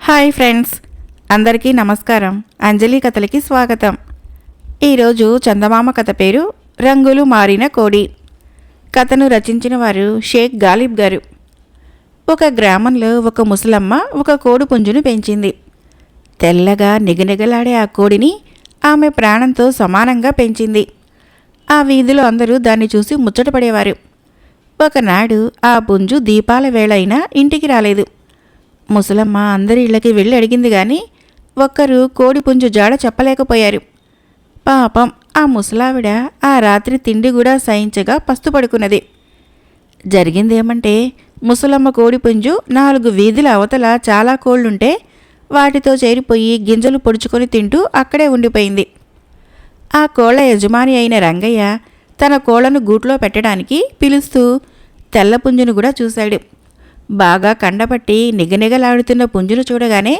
Hi friends, అందరికీ నమస్కారం. అంజలి కథలకి స్వాగతం. ఈరోజు చందమామ కథ పేరు రంగులు మారిన కోడి. కథను రచించిన వారు షేక్ గాలిబ్ గారు. ఒక గ్రామంలో ఒక ముసలమ్మ ఒక కోడి పుంజును పెంచింది. తెల్లగా నిగనిగలాడే ఆ కోడిని ఆమె ప్రాణంతో సమానంగా పెంచింది. ఆ వీధిలో అందరూ దాన్ని చూసి ముచ్చటపడేవారు. ఒకనాడు ఆ పుంజు దీపాల వేళ అయినా ఇంటికి రాలేదు. ముసలమ్మ అందరి ఇళ్ళకి వెళ్ళి అడిగింది గాని ఒక్కరు కోడి పుంజు జాడ చెప్పలేకపోయారు. పాపం ఆ ముసలావిడ ఆ రాత్రి తిండి కూడా సహించగా పస్తు పడుకున్నది. జరిగిందేమంటే, ముసలమ్మ కోడి పుంజు 4 వీధుల అవతల చాలా కోళ్లుంటే వాటితో చేరిపోయి గింజలు పొడుచుకొని తింటూ అక్కడే ఉండిపోయింది. ఆ కోళ్ల యజమాని అయిన రంగయ్య తన కోళ్లను గూట్లో పెట్టడానికి పిలుస్తూ తెల్ల పుంజును కూడా చూశాడు. బాగా కండపట్టి నిగనిగలాడుతున్న పుంజును చూడగానే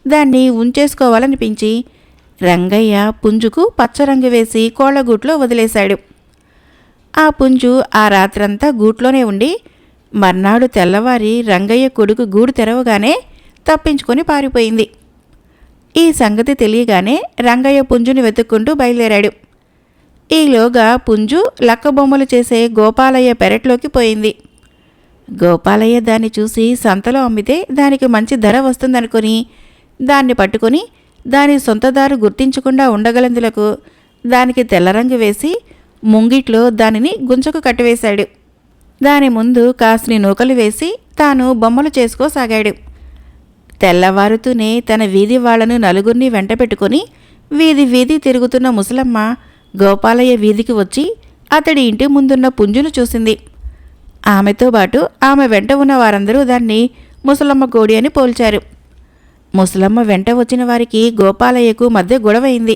దాన్ని ఉంచేసుకోవాలనిపించి రంగయ్య పుంజుకు పచ్చరంగు వేసి కోళ్లగూట్లో వదిలేశాడు. ఆ పుంజు ఆ రాత్రంతా గూట్లోనే ఉండి మర్నాడు తెల్లవారి రంగయ్య కొడుకు గూడు తెరవగానే తప్పించుకొని పారిపోయింది. ఈ సంగతి తెలియగానే రంగయ్య పుంజుని వెతుక్కుంటూ బయలుదేరాడు. ఈలోగా పుంజు లక్కబొమ్మలు చేసే గోపాలయ్య పెరట్లోకి పోయింది. గోపాలయ్య దాన్ని చూసి సంతలో అమ్మితే దానికి మంచి ధర వస్తుందనుకొని దాన్ని పట్టుకొని దాని సొంతదారు గుర్తించకుండా ఉండగలందులకు దానికి తెల్లరంగు వేసి ముంగిట్లో దానిని గుంజకు కట్టివేశాడు. దాని ముందు కాస్ని నూకలు వేసి తాను బొమ్మలు చేసుకోసాగాడు. తెల్లవారుతూనే తన వీధి వాళ్లను నలుగురిని వెంట పెట్టుకుని వీధి వీధి తిరుగుతున్న ముసలమ్మ గోపాలయ్య వీధికి వచ్చి అతడి ఇంటి ముందున్న పుంజును చూసింది. ఆమెతో పాటు ఆమె వెంట ఉన్న వారందరూ దాన్ని ముసలమ్మ కోడి అని పోల్చారు. ముసలమ్మ వెంట వచ్చిన వారికి గోపాలయ్యకు మధ్య గొడవైంది.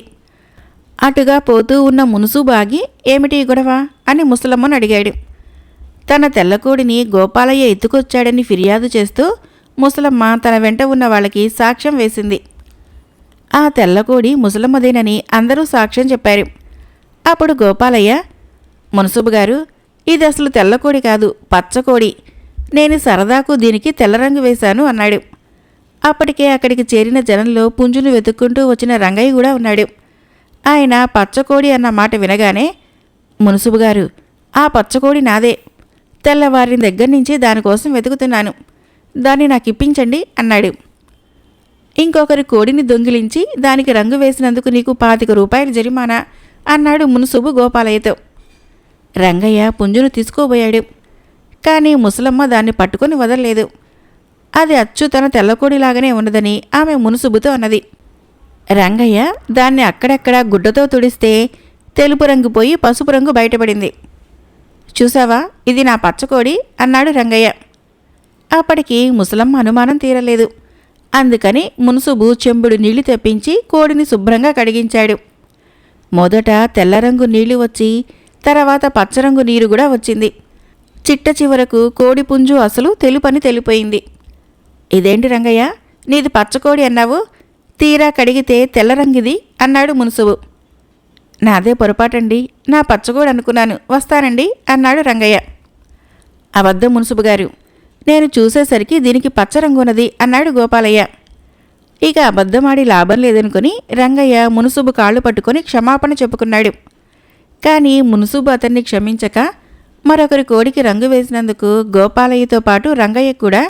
అటుగా పోతూ ఉన్న మునుసు బాగి ఏమిటి గొడవ అని ముసలమ్మను అడిగాడు. తన తెల్లకోడిని గోపాలయ్య ఎత్తుకొచ్చాడని ఫిర్యాదు చేస్తూ ముసలమ్మ తన వెంట ఉన్న వాళ్ళకి సాక్ష్యం వేసింది. ఆ తెల్లకోడి ముసలమ్మదేనని అందరూ సాక్ష్యం చెప్పారు. అప్పుడు గోపాలయ్య, మున్సుబు గారు, ఇది అసలు తెల్లకోడి కాదు, పచ్చకోడి. నేను సరదాకు దీనికి తెల్లరంగు వేశాను అన్నాడు. అప్పటికే అక్కడికి చేరిన జనంలో పుంజును వెతుక్కుంటూ వచ్చిన రంగయ్య కూడా ఉన్నాడు. ఆయన పచ్చకోడి అన్న మాట వినగానే, మున్సుబు గారు, ఆ పచ్చకోడి నాదే. తెల్లవారిన దగ్గర నుంచి దానికోసం వెతుకుతున్నాను. దాన్ని నాకు ఇప్పించండి అన్నాడు. ఇంకొకరి కోడిని దొంగిలించి దానికి రంగు వేసినందుకు నీకు 25 రూపాయలు జరిమానా అన్నాడు మున్సుబు గోపాలయ్యతో. రంగయ్య పుంజును తీసుకోబోయాడు. కానీ ముసలమ్మ దాన్ని పట్టుకొని వదలలేదు. అది అచ్చు తన తెల్లకోడిలాగానే ఉన్నదని ఆమె మునుసుబుతో అన్నది. రంగయ్య దాన్ని అక్కడక్కడా గుడ్డతో తుడిస్తే తెలుపు రంగు పోయి పసుపు రంగు బయటపడింది. చూసావా, ఇది నా పచ్చకోడి అన్నాడు రంగయ్య. అప్పటికి ముసలమ్మ అనుమానం తీరలేదు. అందుకని మునుసుబు చెంబుడు నీళ్లు తెప్పించి కోడిని శుభ్రంగా కడిగించాడు. మొదట తెల్లరంగు నీళ్లు వచ్చి తర్వాత పచ్చరంగు నీరు కూడా వచ్చింది. చిట్ట చివరకు కోడి పుంజు అసలు తెలుపని తెలిపోయింది. ఇదేంటి రంగయ్య, నీది పచ్చకోడి అన్నావు, తీరా కడిగితే తెల్లరంగిది అన్నాడు మున్సుబు. నాదే పొరపాటండి, నా పచ్చకోడి అనుకున్నాను, వస్తానండి అన్నాడు రంగయ్య. అబద్ధం మున్సుబు గారు, నేను చూసేసరికి దీనికి పచ్చరంగు ఉన్నది అన్నాడు గోపాలయ్య. ఇక అబద్ధమాడి లాభం లేదనుకుని రంగయ్య మునుసుబు కాళ్ళు పట్టుకొని క్షమాపణ చెప్పుకున్నాడు. కానీ మున్సుబు అతన్ని క్షమించక మరొకరి కోడికి రంగు వేసినందుకు గోపాలయ్యతో పాటు రంగయ్య కూడా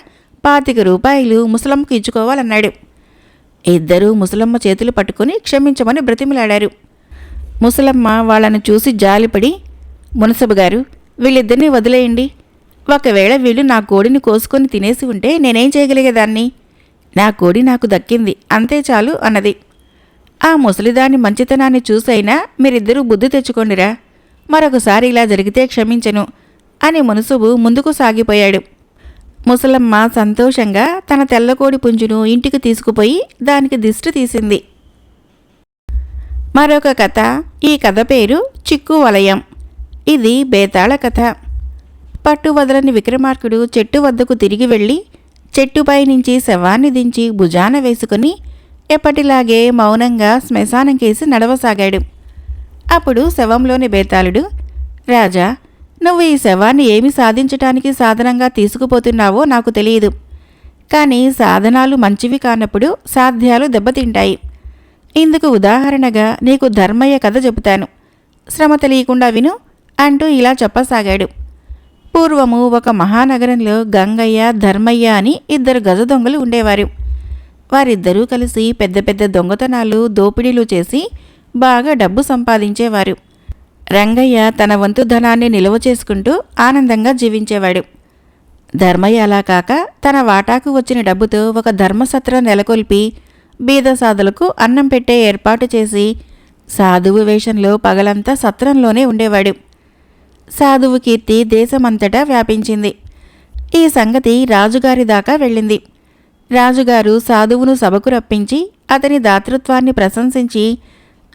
25 రూపాయలు ముసలమ్మకు ఇచ్చుకోవాలన్నాడు. ఇద్దరూ ముసలమ్మ చేతులు పట్టుకుని క్షమించమని బ్రతిమిలాడారు. ముసలమ్మ వాళ్ళను చూసి జాలిపడి, మునసబు గారు, వీళ్ళిద్దరినీ వదిలేయండి. ఒకవేళ వీళ్ళు నా కోడిని కోసుకొని తినేసి ఉంటే నేనేం చేయగలిగేదాన్ని? నా కోడి నాకు దక్కింది, అంతే చాలు అన్నది. ఆ ముసలిదాని మంచితనాన్ని చూసైనా మీరిద్దరూ బుద్ధి తెచ్చుకోండిరా, మరొకసారి ఇలా జరిగితే క్షమించను అని మునుసుబు ముందుకు సాగిపోయాడు. ముసలమ్మ సంతోషంగా తన తెల్లకోడి పుంజును ఇంటికి తీసుకుపోయి దానికి దిష్టి తీసింది. మరొక కథ. ఈ కథ పేరు చిక్కు వలయం. ఇది బేతాళ కథ. పట్టు వదలని విక్రమార్కుడు చెట్టు వద్దకు తిరిగి వెళ్ళి చెట్టుపై నుంచి శవాన్ని దించి భుజాన వేసుకుని ఎప్పటిలాగే మౌనంగా శ్మశానం కేసి నడవసాగాడు. అప్పుడు శవంలోని బేతాళుడు, రాజా, నువ్వు ఈ శవాన్ని ఏమి సాధించటానికి సాధనంగా తీసుకుపోతున్నావో నాకు తెలియదు. కానీ సాధనాలు మంచివి కానప్పుడు సాధ్యాలు దెబ్బతింటాయి. ఇందుకు ఉదాహరణగా నీకు ధర్మయ్య కథ చెబుతాను, శ్రమ తెలియకుండా విను అంటూ ఇలా చెప్పసాగాడు. పూర్వము ఒక మహానగరంలో గంగయ్య, ధర్మయ్య అని ఇద్దరు గజ దొంగలు ఉండేవారు. వారిద్దరూ కలిసి పెద్ద పెద్ద దొంగతనాలు, దోపిడీలు చేసి బాగా డబ్బు సంపాదించేవారు. రంగయ్య తన వంతు ధనాన్ని నిల్వ చేసుకుంటూ ఆనందంగా జీవించేవాడు. ధర్మయ్య అలా కాక తన వాటాకు వచ్చిన డబ్బుతో ఒక ధర్మసత్రం నెలకొల్పి బీదసాదులకు అన్నం పెట్టే ఏర్పాటు చేసి సాధువు వేషంలో పగలంతా సత్రంలోనే ఉండేవాడు. సాధువు కీర్తి దేశమంతటా వ్యాపించింది. ఈ సంగతి రాజుగారి దాకా వెళ్ళింది. రాజుగారు సాధువును సభకు రప్పించి అతని దాతృత్వాన్ని ప్రశంసించి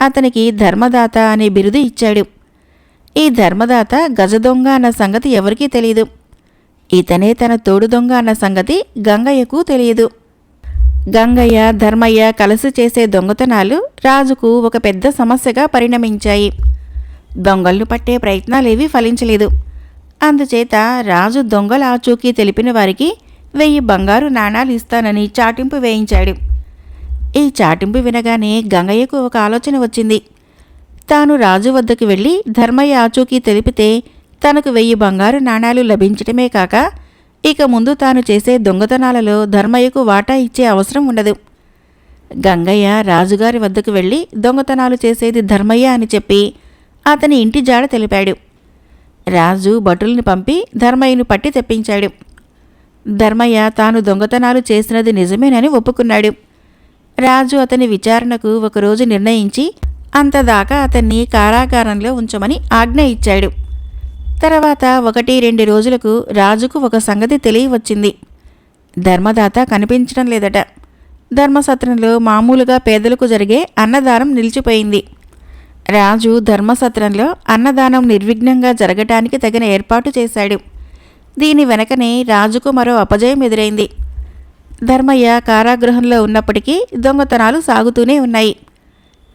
అతనికి ధర్మదాత అనే బిరుదు ఇచ్చాడు. ఈ ధర్మదాత గజదొంగ అన్న సంగతి ఎవరికీ తెలియదు. ఇతనే తన తోడు దొంగ అన్న సంగతి గంగయ్యకు తెలియదు. గంగయ్య, ధర్మయ్య కలిసి చేసే దొంగతనాలు రాజుకు ఒక పెద్ద సమస్యగా పరిణమించాయి. దొంగలను పట్టే ప్రయత్నాలేవీ ఫలించలేదు. అందుచేత రాజు దొంగల ఆచూకీ తెలిపిన వారికి 1000 బంగారు నాణాలు ఇస్తానని చాటింపు వేయించాడు. ఈ చాటింపు వినగానే గంగయ్యకు ఒక ఆలోచన వచ్చింది. తాను రాజు వద్దకు వెళ్ళి ధర్మయ్య ఆచూకీ తెలిపితే తనకు 1000 బంగారు నాణాలు లభించటమే కాక ఇక ముందు తాను చేసే దొంగతనాలలో ధర్మయ్యకు వాటా ఇచ్చే అవసరం ఉండదు. గంగయ్య రాజుగారి వద్దకు వెళ్ళి దొంగతనాలు చేసేది ధర్మయ్య అని చెప్పి అతని ఇంటి జాడ తెలిపాడు. రాజు భటుల్ని పంపి ధర్మయ్యను పట్టి తెప్పించాడు. ధర్మయ్య తాను దొంగతనాలు చేసినది నిజమేనని ఒప్పుకున్నాడు. రాజు అతని విచారణకు ఒకరోజు నిర్ణయించి అంతదాకా అతన్ని కారాగారంలో ఉంచమని ఆజ్ఞ ఇచ్చాడు. తర్వాత 1-2 రోజులకు రాజుకు ఒక సంగతి తెలియవచ్చింది. ధర్మదాత కనిపించడం లేదట. ధర్మసత్రంలో మామూలుగా పేదలకు జరిగే అన్నదానం నిలిచిపోయింది. రాజు ధర్మసత్రంలో అన్నదానం నిర్విఘ్నంగా జరగటానికి తగిన ఏర్పాటు చేశాడు. దీని వెనకనే రాజుకు మరో అపజయం ఎదురైంది. ధర్మయ్య కారాగృహంలో ఉన్నప్పటికీ దొంగతనాలు సాగుతూనే ఉన్నాయి.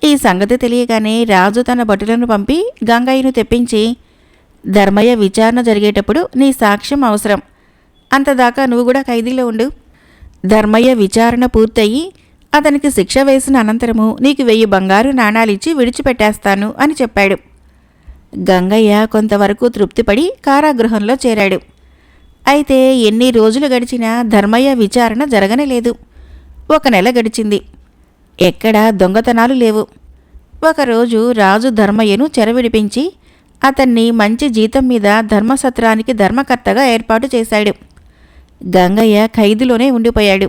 ఈ సంగతి తెలియగానే రాజు తన భటులను పంపి గంగయ్యను తెప్పించి, ధర్మయ్య విచారణ జరిగేటప్పుడు నీ సాక్ష్యం అవసరం, అంతదాకా నువ్వు కూడా ఖైదీలో ఉండు. ధర్మయ్య విచారణ పూర్తయి అతనికి శిక్ష వేసిన అనంతరము నీకు 1000 బంగారు నాణాలిచ్చి విడిచిపెట్టేస్తాను అని చెప్పాడు. గంగయ్య కొంతవరకు తృప్తిపడి కారాగృహంలో చేరాడు. అయితే ఎన్ని రోజులు గడిచినా ధర్మయ్య విచారణ జరగనేలేదు. 1 నెల గడిచింది. ఎక్కడా దొంగతనాలు లేవు. ఒకరోజు రాజు ధర్మయ్యను చెరవిడిపించి అతన్ని మంచి జీతం మీద ధర్మసత్రానికి ధర్మకర్తగా ఏర్పాటు చేశాడు. గంగయ్య ఖైదులోనే ఉండిపోయాడు.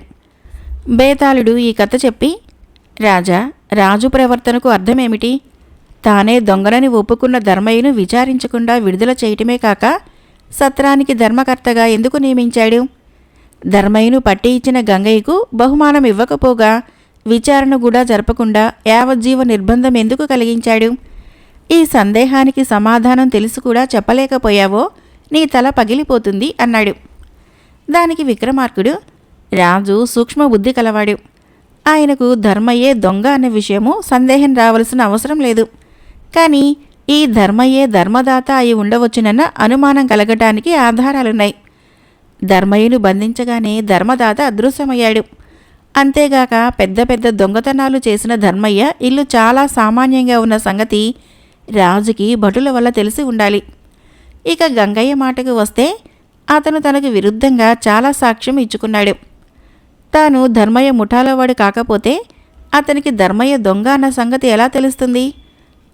బేతాళుడు ఈ కథ చెప్పి, రాజా, రాజు ప్రవర్తనకు అర్థమేమిటి? తానే దొంగలని ఒప్పుకున్న ధర్మయ్యను విచారించకుండా విడుదల చేయటమే కాక సత్రానికి ధర్మకర్తగా ఎందుకు నియమించాడు? ధర్మయ్యను పట్టి ఇచ్చిన గంగయ్యకు బహుమానం ఇవ్వకపోగా విచారణ కూడా జరపకుండా యావజ్జీవ నిర్బంధం ఎందుకు కలిగించాడు? ఈ సందేహానికి సమాధానం తెలిసి కూడా చెప్పలేకపోయావో నీ తల పగిలిపోతుంది అన్నాడు. దానికి విక్రమార్కుడు, రాజు సూక్ష్మ బుద్ధి కలవాడు. ఆయనకు ధర్మయ్యే దొంగ అనే విషయము సందేహం రావలసిన అవసరం లేదు. కానీ ఈ ధర్మయ్యే ధర్మదాత అయి ఉండవచ్చునన్న అనుమానం కలగటానికి ఆధారాలున్నాయి. ధర్మయ్యను బంధించగానే ధర్మదాత అదృశ్యమయ్యాడు. అంతేగాక పెద్ద పెద్ద దొంగతనాలు చేసిన ధర్మయ్య ఇల్లు చాలా సామాన్యంగా ఉన్న సంగతి రాజుకి భటుల వల్ల తెలిసి ఉండాలి. ఇక గంగయ్య మాటకు వస్తే అతను తనకు విరుద్ధంగా చాలా సాక్ష్యం ఇచ్చుకున్నాడు. తాను ధర్మయ్య ముఠాలోవాడు కాకపోతే అతనికి ధర్మయ్య దొంగ అన్న సంగతి ఎలా తెలుస్తుంది?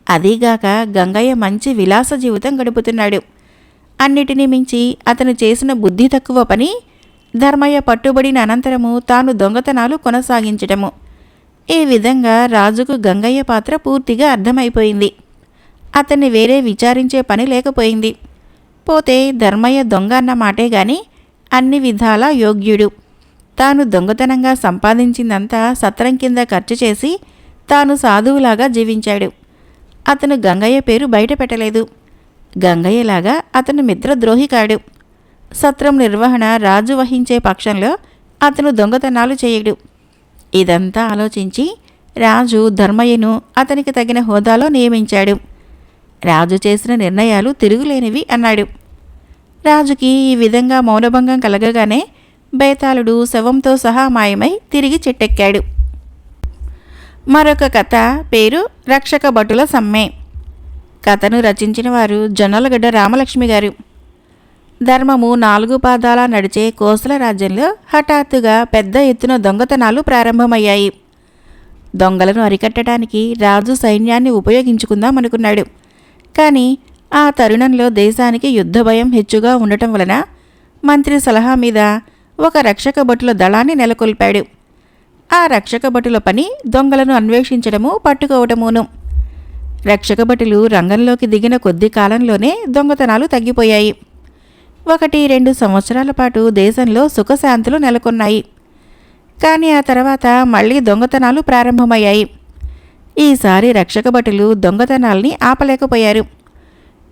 అదీగాక గంగయ్య మంచి విలాస జీవితం గడుపుతున్నాడు. అన్నిటినీ మించి అతను చేసిన బుద్ధి తక్కువ పని ధర్మయ్య పట్టుబడిన అనంతరము తాను దొంగతనాలు కొనసాగించటము. ఈ విధంగా రాజుకు గంగయ్య పాత్ర పూర్తిగా అర్థమైపోయింది. అతన్ని వేరే విచారించే పని లేకపోయింది. పోతే ధర్మయ్య దొంగ అన్న మాటే గాని అన్ని విధాలా యోగ్యుడు. తాను దొంగతనంగా సంపాదించిందంతా సత్రం కింద ఖర్చు చేసి తాను సాధువులాగా జీవించాడు. అతను గంగయ్య పేరు బయట పెట్టలేదు. గంగయ్యలాగా అతను మిత్రద్రోహి కాడు. సత్రం నిర్వహణ రాజు వహించే పక్షంలో అతను దొంగతనాలు చేయడు. ఇదంతా ఆలోచించి రాజు ధర్మయ్యను అతనికి తగిన హోదాలో నియమించాడు. రాజు చేసిన నిర్ణయాలు తిరుగులేనివి అన్నాడు. రాజుకి ఈ విధంగా మౌనభంగం కలగగానే బేతాళుడు శవంతో సహా మాయమై తిరిగి చెట్టెక్కాడు. మరొక కథ పేరు రక్షక భటుల సమ్మె. కథను రచించిన వారు జొన్నలగడ్డ రామలక్ష్మి గారు. ధర్మము 4 పాదాల నడిచే కోసల రాజ్యంలో హఠాత్తుగా పెద్ద ఎత్తున దొంగతనాలు ప్రారంభమయ్యాయి. దొంగలను అరికట్టడానికి రాజు సైన్యాన్ని ఉపయోగించుకుందామనుకున్నాడు. కానీ ఆ తరుణంలో దేశానికి యుద్ధ భయం హెచ్చుగా ఉండటం వలన మంత్రి సలహా మీద ఒక రక్షక భటుల దళాన్ని నెలకొల్పాడు. ఆ రక్షక భటుల పని దొంగలను అన్వేషించడము, పట్టుకోవటమును. రక్షక భటులు రంగంలోకి దిగిన కొద్ది కాలంలోనే దొంగతనాలు తగ్గిపోయాయి. 1-2 సంవత్సరాల పాటు దేశంలో సుఖశాంతులు నెలకొన్నాయి. కానీ ఆ తర్వాత మళ్లీ దొంగతనాలు ప్రారంభమయ్యాయి. ఈసారి రక్షక భటులు దొంగతనాల్ని ఆపలేకపోయారు.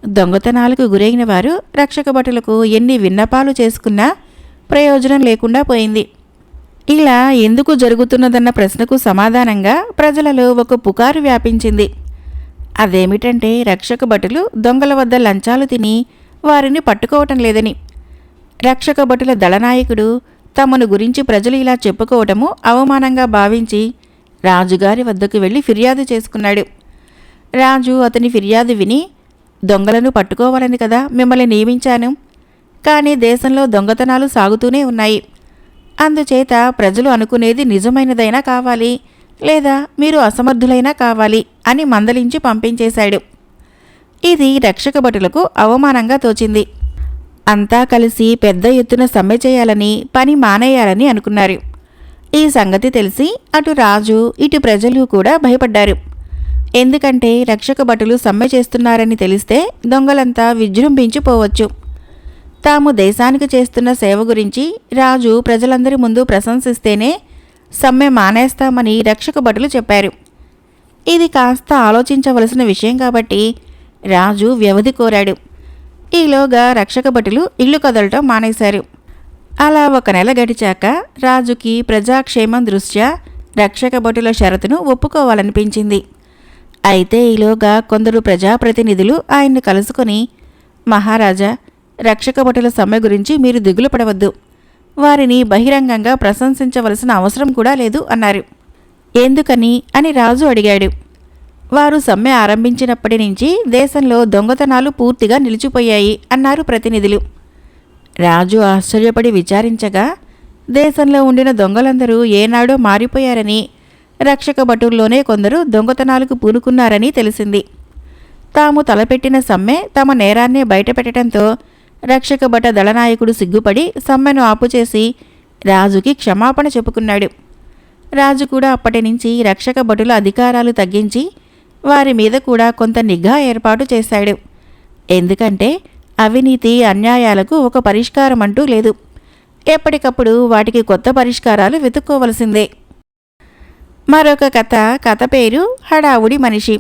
దొంగతనాలకు గురైన వారు రక్షక భటులకు ఎన్ని విన్నపాలు చేసుకున్నా ప్రయోజనం లేకుండా పోయింది. ఇలా ఎందుకు జరుగుతున్నదన్న ప్రశ్నకు సమాధానంగా ప్రజలలో ఒక పుకారు వ్యాపించింది. అదేమిటంటే రక్షక భటులు దొంగల వద్ద లంచాలు తిని వారిని పట్టుకోవటం లేదని. రక్షక భటుల దళనాయకుడు తమను గురించి ప్రజలు ఇలా చెప్పుకోవటము అవమానంగా భావించి రాజుగారి వద్దకు వెళ్ళి ఫిర్యాదు చేసుకున్నాడు. రాజు అతని ఫిర్యాదు విని, దొంగలను పట్టుకోవాలని కదా మిమ్మల్ని నియమించాను, కానీ దేశంలో దొంగతనాలు సాగుతూనే ఉన్నాయి. అందుచేత ప్రజలు అనుకునేది నిజమైనదైనా కావాలి, లేదా మీరు అసమర్థులైనా కావాలి అని మందలించి పంపించేశాడు. ఇది రక్షక భటులకు అవమానంగా తోచింది. అంతా కలిసి పెద్ద ఎత్తున సమ్మె చేయాలని, పని మానేయాలని అనుకున్నారు. ఈ సంగతి తెలిసి అటు రాజు ఇటు ప్రజలు కూడా భయపడ్డారు. ఎందుకంటే రక్షక భటులు సమ్మె చేస్తున్నారని తెలిస్తే దొంగలంతా విజృంభించిపోవచ్చు. తాము దేశానికి చేస్తున్న సేవ గురించి రాజు ప్రజలందరి ముందు ప్రశంసిస్తేనే సమ్మె మానేస్తామని రక్షక భటులు చెప్పారు. ఇది కాస్త ఆలోచించవలసిన విషయం కాబట్టి రాజు వ్యవధి కోరాడు. ఈలోగా రక్షక భటులు ఇల్లు కదలటం మానేశారు. అలా 1 నెల గడిచాక రాజుకి ప్రజాక్షేమం దృష్ట్యా రక్షక భటుల షరతును ఒప్పుకోవాలనిపించింది. అయితే ఈలోగా కొందరు ప్రజాప్రతినిధులు ఆయన్ను కలుసుకొని, మహారాజా, రక్షక భటుల సమ్మె గురించి మీరు దిగులు పడవద్దు, వారిని బహిరంగంగా ప్రశంసించవలసిన అవసరం కూడా లేదు అన్నారు. ఎందుకని అని రాజు అడిగాడు. వారు సమ్మె ఆరంభించినప్పటి నుంచి దేశంలో దొంగతనాలు పూర్తిగా నిలిచిపోయాయి అన్నారు ప్రతినిధులు. రాజు ఆశ్చర్యపడి విచారించగా దేశంలో ఉండిన దొంగలందరూ ఏనాడో మారిపోయారని, రక్షక భటుల్లోనే కొందరు దొంగతనాలకు పూనుకున్నారని తెలిసింది. తాము తలపెట్టిన సమ్మె తమ నేరాన్నే బయటపెట్టడంతో రక్షక భట దళనాయకుడు సిగ్గుపడి సమ్మెను ఆపుచేసి రాజుకి క్షమాపణ చెప్పుకున్నాడు. రాజు కూడా అప్పటి నుంచి రక్షక భటుల అధికారాలు తగ్గించి వారి మీద కూడా కొంత నిఘా ఏర్పాటు చేశాడు. ఎందుకంటే అవినీతి, అన్యాయాలకు ఒక పరిష్కారం అంటూ లేదు. ఎప్పటికప్పుడు వాటికి కొత్త పరిష్కారాలు వెతుక్కోవలసిందే. మరొక కథ పేరు హడావుడి మనిషి.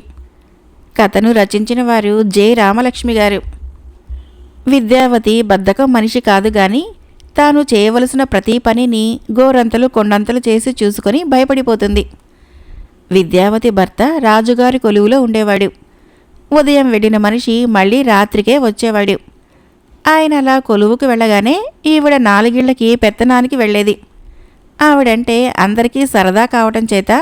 కథను రచించిన వారు జె. రామలక్ష్మి గారు. విద్యావతి బద్ధకం మనిషి కాదు గాని తాను చేయవలసిన ప్రతి పనిని గోరంతలు కొండంతలు చేసి చూసుకొని భయపడిపోతుంది. విద్యావతి భర్త రాజుగారి కొలువులో ఉండేవాడు. ఉదయం వెళ్ళిన మనిషి మళ్ళీ రాత్రికే వచ్చేవాడు. ఆయన అలా కొలువుకు వెళ్ళగానే ఈవిడ 4 ఇళ్లకి పెత్తనానికి వెళ్ళేది. ఆవిడంటే అందరికీ సరదా కావటం చేత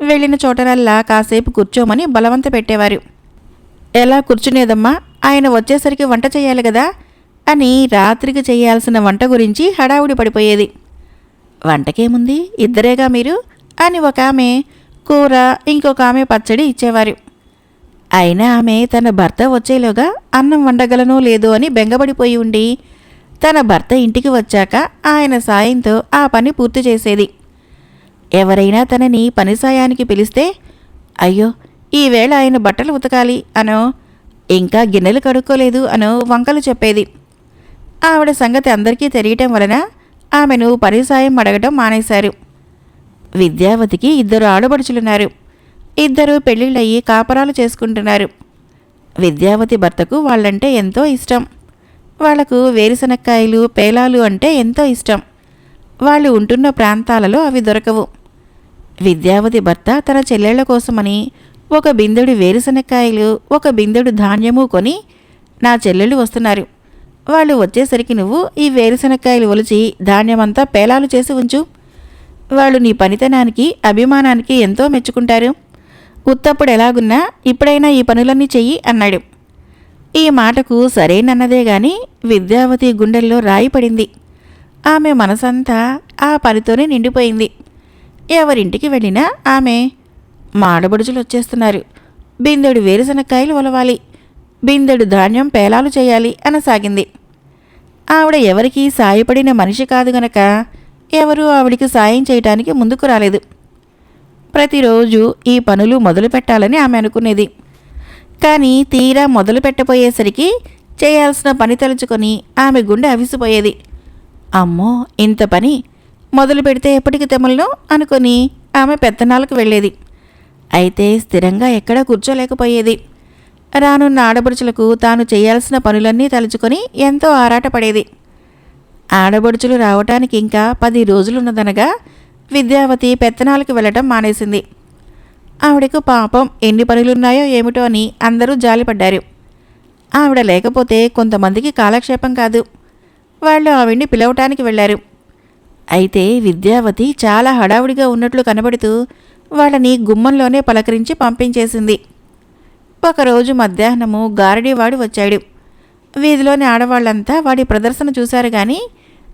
వెళ్ళిన చోటనల్లా కాసేపు కూర్చోమని బలవంత పెట్టేవారు. ఎలా కూర్చునేదమ్మా, ఆయన వచ్చేసరికి వంట చేయాలి కదా అని రాత్రికి చేయాల్సిన వంట గురించి హడావుడి పడిపోయేది. వంటకేముంది, ఇద్దరేగా మీరు అని ఒక ఆమె కూర, ఇంకొక ఆమె పచ్చడి ఇచ్చేవారు. అయినా ఆమె తన భర్త వచ్చేలోగా అన్నం వండగలనో లేదో అని బెంగపడిపోయి ఉండి తన భర్త ఇంటికి వచ్చాక ఆయన సాయంతో ఆ పని పూర్తి చేసేది. ఎవరైనా తనని పని సాయానికి పిలిస్తే, అయ్యో ఈవేళ ఆయన బట్టలు ఉతకాలి అనో, ఇంకా గిన్నెలు కడుక్కోలేదు అనో వంకలు చెప్పేది. ఆవిడ సంగతి అందరికీ తెలియటం వలన ఆమెను పని సాయం అడగటం మానేశారు. విద్యావతికి 2 ఆడబడుచులున్నారు. 2 పెళ్ళిళ్ళయ్యి కాపరాలు చేసుకుంటున్నారు. విద్యావతి భర్తకు వాళ్ళంటే ఎంతో ఇష్టం. వాళ్లకు వేరుశనక్కాయలు, పేలాలు అంటే ఎంతో ఇష్టం. వాళ్ళు ఉంటున్న ప్రాంతాలలో అవి దొరకవు. విద్యావతి భర్త తన చెల్లెళ్ల కోసమని 1 బిందెడు వేరుశనక్కాయలు, 1 బిందెడు ధాన్యము కొని, నా చెల్లెళ్ళు వస్తున్నారు, వాళ్ళు వచ్చేసరికి నువ్వు ఈ వేరుశనక్కాయలు ఒలిచి ధాన్యమంతా పేలాలు చేసి ఉంచు. వాళ్ళు నీ పనితనానికి అభిమానానికి ఎంతో మెచ్చుకుంటారు. ఉత్తప్పుడు ఎలాగున్నా ఇప్పుడైనా ఈ పనులన్నీ చెయ్యి అన్నాడు. ఈ మాటకు సరేనన్నదే గాని విద్యావతి గుండెల్లో రాయి పడింది. ఆమె మనసంతా ఆ పనితోనే నిండిపోయింది. ఎవరింటికి వెళ్ళినా ఆమె మాడబడుచులు వచ్చేస్తున్నారు, బిందెడు వేరుశనక్కాయలు ఒలవాలి, బిందెడు ధాన్యం పేలాలు చేయాలి అనసాగింది. ఆవిడ ఎవరికీ సాయపడిన మనిషి కాదు గనక ఎవరూ ఆవిడికి సాయం చేయటానికి ముందుకు రాలేదు. ప్రతిరోజు ఈ పనులు మొదలు పెట్టాలని ఆమె అనుకునేది. కానీ తీరా మొదలు పెట్టబోయేసరికి చేయాల్సిన పని తలుచుకొని ఆమె గుండె అవిసిపోయేది. అమ్మో, ఇంత పని మొదలు పెడితే ఎప్పటికి తెమలను అనుకొని ఆమె పెత్తనాలకు వెళ్ళేది. అయితే స్థిరంగా ఎక్కడా కూర్చోలేకపోయేది. రానున్న ఆడబడుచులకు తాను చేయాల్సిన పనులన్నీ తలుచుకొని ఎంతో ఆరాటపడేది. ఆడబడుచులు రావటానికి ఇంకా 10 రోజులున్నదనగా విద్యావతి పెత్తనాలకు వెళ్ళటం మానేసింది. ఆవిడకు పాపం ఎన్ని పనులున్నాయో ఏమిటో అని అందరూ జాలిపడ్డారు. ఆవిడ లేకపోతే కొంతమందికి కాలక్షేపం కాదు. వాళ్ళు ఆవిడ్ని పిలవటానికి వెళ్లారు. అయితే విద్యావతి చాలా హడావుడిగా ఉన్నట్లు కనబడుతూ వాళ్ళని గుమ్మంలోనే పలకరించి పంపించేసింది. ఒకరోజు మధ్యాహ్నము గారడీవాడు వచ్చాడు. వీధిలోని ఆడవాళ్లంతా వాడి ప్రదర్శన చూశారు గాని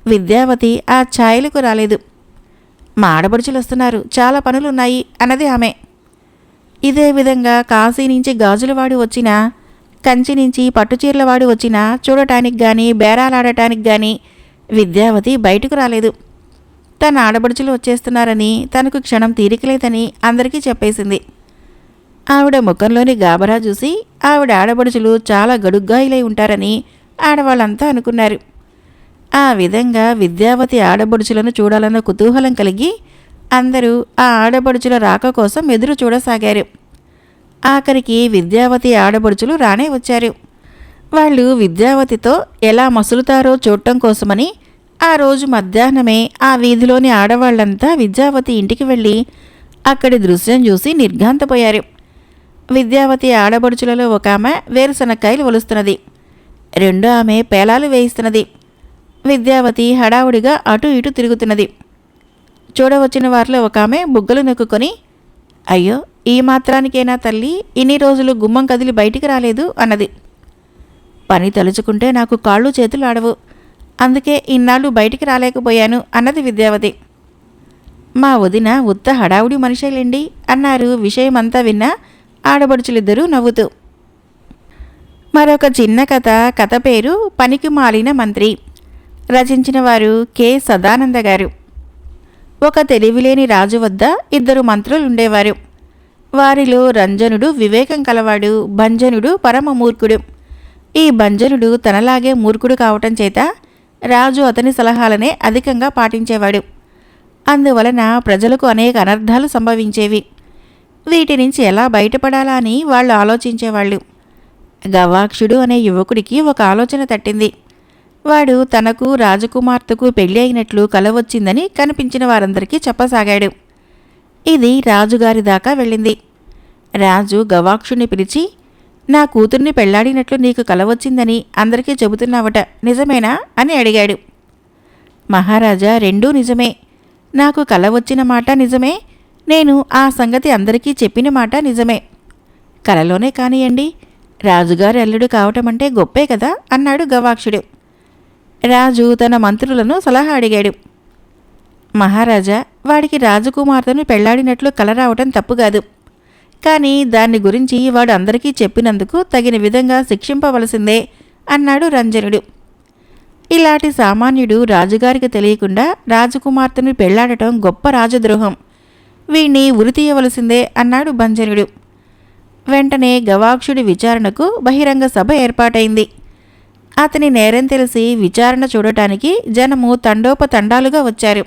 విద్యావతి ఆ ఛాయలకు రాలేదు. మా ఆడబడుచులు వస్తున్నారు, చాలా పనులున్నాయి అన్నది ఆమె. ఇదే విధంగా కాశీ నుంచి గాజులవాడు వచ్చినా, కంచి నుంచి పట్టుచీరలవాడు వచ్చినా చూడటానికి గాని బేరాలాడటానికి గాని విద్యావతి బయటకు రాలేదు. తన ఆడబడుచులు వచ్చేస్తున్నారని, తనకు క్షణం తీరికలేదని అందరికీ చెప్పేసింది. ఆవిడ ముఖంలోని గాబరా చూసి ఆవిడ ఆడబడుచులు చాలా గడుగ్గాయిలై ఉంటారని ఆడవాళ్ళంతా అనుకున్నారు. ఆ విధంగా విద్యావతి ఆడబడుచులను చూడాలన్న కుతూహలం కలిగి అందరూ ఆ ఆడబడుచుల రాక కోసం ఎదురు చూడసాగారు. ఆఖరికి విద్యావతి ఆడబడుచులు రానే వచ్చారు. వాళ్ళు విద్యావతితో ఎలా మసులుతారో చూడటం కోసమని ఆ రోజు మధ్యాహ్నమే ఆ వీధిలోని ఆడవాళ్లంతా విద్యావతి ఇంటికి వెళ్ళి అక్కడి దృశ్యం చూసి నిర్ఘాంతపోయారు. విద్యావతి ఆడబడుచులలో ఒక ఆమె వేరుశనక్కాయలు ఒలుస్తున్నది, రెండో ఆమె పేలాలు వేయిస్తున్నది. విద్యావతి హడావుడిగా అటు ఇటు తిరుగుతున్నది. చూడవచ్చిన వారిలో ఒక ఆమె బుగ్గలు నొక్కుకొని, అయ్యో, ఈ మాత్రానికేనా తల్లి ఇన్ని రోజులు గుమ్మం కదిలి బయటికి రాలేదు అన్నది. పని తలుచుకుంటే నాకు కాళ్ళు చేతులు ఆడవు, అందుకే ఇన్నాళ్ళు బయటికి రాలేకపోయాను అన్నది విద్యావతి. మా వదిన ఉత్త హడావుడి మనిషేలేండి అన్నారు విషయమంతా విన్న ఆడబడుచులిద్దరూ నవ్వుతూ. మరొక చిన్న కథ పేరు పనికి మాలిన మంత్రి. రచించిన వారు కె సదానంద గారు. ఒక తెలివిలేని రాజు వద్ద 2 మంత్రులుండేవారు. వారిలో రంజనుడు వివేకం కలవాడు, భంజనుడు పరమ మూర్ఖుడు. ఈ భంజనుడు తనలాగే మూర్ఖుడు కావటం చేత రాజు అతని సలహాలనే అధికంగా పాటించేవాడు. అందువలన ప్రజలకు అనేక అనర్థాలు సంభవించేవి. వీటి నుంచి ఎలా బయటపడాలా అని వాళ్ళు ఆలోచించేవాళ్ళు. గవాక్షుడు అనే యువకుడికి ఒక ఆలోచన తట్టింది. వాడు తనకు రాజకుమార్తెకు పెళ్లి అయినట్లు కల వచ్చిందని కనిపించిన వారందరికీ చెప్పసాగాడు. ఇది రాజుగారి దాకా వెళ్ళింది. రాజు గవాక్షుణ్ణి పిలిచి, నా కూతుర్ని పెళ్లాడినట్లు నీకు కల వచ్చిందని అందరికీ చెబుతున్నావట, నిజమేనా అని అడిగాడు. మహారాజా, రెండూ నిజమే. నాకు కల వచ్చిన మాట నిజమే, నేను ఆ సంగతి అందరికీ చెప్పిన మాట నిజమే. కలలోనే కానియండి, రాజుగారి అల్లుడు కావటమంటే గొప్పే కదా అన్నాడు గవాక్షుడు. రాజు తన మంత్రులను సలహా అడిగాడు. మహారాజా, వాడికి రాజకుమార్తెను పెళ్లాడినట్లు కల రావటం తప్పుగాదు, కానీ దాన్ని గురించి వాడు అందరికీ చెప్పినందుకు తగిన విధంగా శిక్షింపవలసిందే అన్నాడు రంజనుడు. ఇలాంటి సామాన్యుడు రాజుగారికి తెలియకుండా రాజకుమార్తెను పెళ్లాడటం గొప్ప రాజద్రోహం, వీణ్ణి ఉరితీయవలసిందే అన్నాడు భంజనుడు. వెంటనే గవాక్షుడి విచారణకు బహిరంగ సభ ఏర్పాటైంది. అతని నేరం తెలిసి విచారణ చూడటానికి జనము తండోపతండాలుగా వచ్చారు.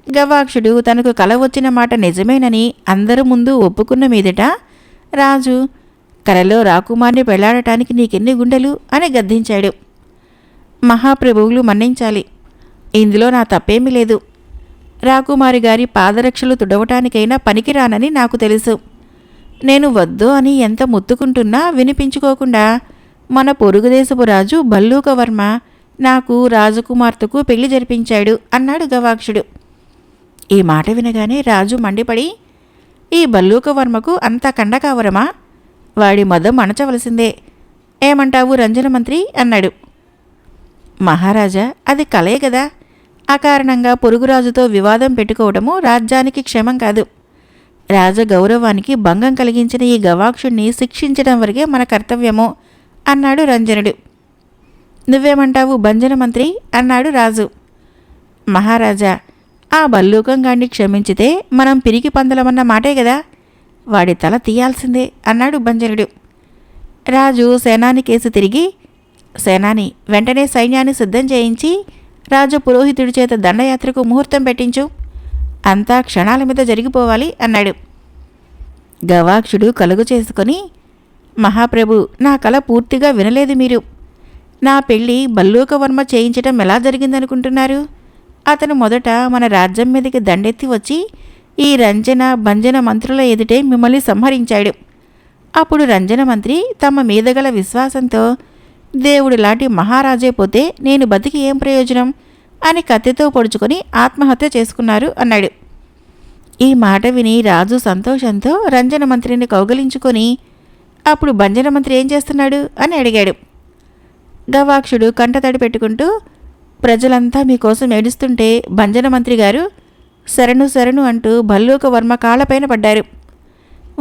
గవాక్షుడు తనకు కల వచ్చిన మాట నిజమేనని అందరి ముందు ఒప్పుకున్న మీదట రాజు, కలలో రాకుమార్ని పెళ్లాడటానికి నీకెన్ని గుండెలు అని గద్దించాడు. మహాప్రభువులు మన్నించాలి, ఇందులో నా తప్పేమీ లేదు. రాకుమారి గారి పాదరక్షలు తుడవటానికైనా పనికిరానని నాకు తెలుసు. నేను వద్దు అని ఎంత ముత్తుకుంటున్నా వినిపించుకోకుండా మన పొరుగుదేశపు రాజు భల్లూకవర్మ నాకు రాజకుమార్తెకు పెళ్లి జరిపించాడు అన్నాడు గవాక్షుడు. ఈ మాట వినగానే రాజు మండిపడి, ఈ భల్లూకవర్మకు అంత కండకావరమా? వాడి మదం అణచవలసిందే. ఏమంటావు రంజనమంత్రి అన్నాడు. మహారాజా, అది కలే కదా. అకారణంగా పొరుగురాజుతో వివాదం పెట్టుకోవడము రాజ్యానికి క్షేమం కాదు. రాజగౌరవానికి భంగం కలిగించిన ఈ గవాక్షుణ్ణి శిక్షించడం వరకే మన కర్తవ్యము అన్నాడు రంజనుడు. నువ్వేమంటావు భంజనమంత్రి అన్నాడు రాజు. మహారాజా, ఆ భల్లూకంగాన్ని క్షమించితే మనం పిరికి పందలమన్న మాటే కదా. వాడి తల తీయాల్సిందే అన్నాడు భంజనుడు. రాజు సేనానికేసి తిరిగి, సేనాని, వెంటనే సైన్యాన్ని సిద్ధం చేయించి రాజు పురోహితుడి చేత దండయాత్రకు ముహూర్తం పెట్టించు. అంతా క్షణాల మీద జరిగిపోవాలి అన్నాడు. గవాక్షుడు కలుగు చేసుకొని, మహాప్రభు, నా కల పూర్తిగా వినలేదు మీరు. నా పెళ్ళి భల్లూకవర్మ చేయించటం ఎలా జరిగిందనుకుంటున్నారు? అతను మొదట మన రాజ్యం మీదకి దండెత్తి వచ్చి ఈ రంజన భంజన మంత్రుల ఎదుటే మిమ్మల్ని సంహరించాడు. అప్పుడు రంజన మంత్రి తమ మీద గల విశ్వాసంతో, దేవుడు లాంటి మహారాజే పోతే నేను బతికి ఏం ప్రయోజనం అని కత్తితో పొడుచుకొని ఆత్మహత్య చేసుకున్నారు అన్నాడు. ఈ మాట విని రాజు సంతోషంతో రంజన మంత్రిని కౌగలించుకొని, అప్పుడు భంజన మంత్రి ఏం చేస్తున్నాడు అని అడిగాడు. గవాక్షుడు కంటతడి పెట్టుకుంటూ, ప్రజలంతా మీకోసం ఏడుస్తుంటే భంజన మంత్రి గారు శరణు శరణు అంటూ భల్లూకవర్మ కాళ్లపైన పడ్డారు.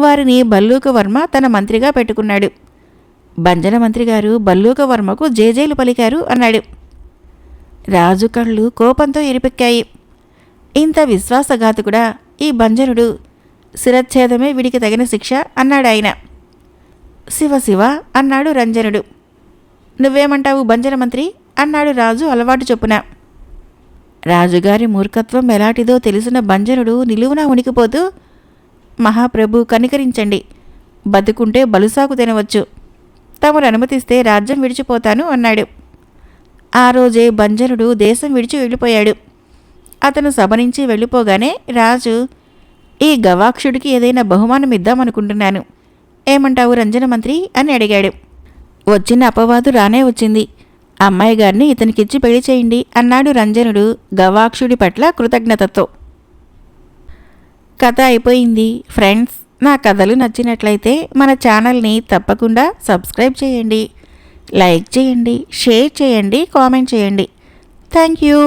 వారిని భల్లూకవర్మ తన మంత్రిగా పెట్టుకున్నాడు. భంజన మంత్రి గారు భల్లూకవర్మకు జేజేలు పలికారు అన్నాడు. రాజు కళ్ళు కోపంతో ఎరిపెక్కాయి. ఇంత విశ్వాసఘాతుకుడా ఈ భంజనుడు! శిరచ్ఛేదమే వీడికి తగిన శిక్ష అన్నాడు ఆయన. శివ శివ అన్నాడు రంజనుడు. నువ్వేమంటావు భంజన మంత్రి అన్నాడు రాజు అలవాటు చొప్పున. రాజుగారి మూర్ఖత్వం ఎలాంటిదో తెలిసిన భంజనుడు నిలువునా ఉనికిపోతూ, మహాప్రభు కనికరించండి, బతుకుంటే బలుసాకు తినవచ్చు. తమరు అనుమతిస్తే రాజ్యం విడిచిపోతాను అన్నాడు. ఆ రోజే భంజనుడు దేశం విడిచి వెళ్ళిపోయాడు. అతను సభ నుంచి వెళ్ళిపోగానే రాజు, ఈ గవాక్షుడికి ఏదైనా బహుమానం ఇద్దామనుకుంటున్నాను. ఏమంటావు రంజన మంత్రి అని అడిగాడు. వచ్చిన అపవాదు రానే వచ్చింది. అమ్మాయి గారిని ఇతనికిచ్చి పెళ్లి చేయండి అన్నాడు రంజనుడు గవాక్షుడి పట్ల కృతజ్ఞతతో. కథ అయిపోయింది. ఫ్రెండ్స్, నా కథలు నచ్చినట్లయితే మన ఛానల్ని తప్పకుండా సబ్స్క్రైబ్ చేయండి, లైక్ చేయండి, షేర్ చేయండి, కామెంట్ చేయండి. Thank you.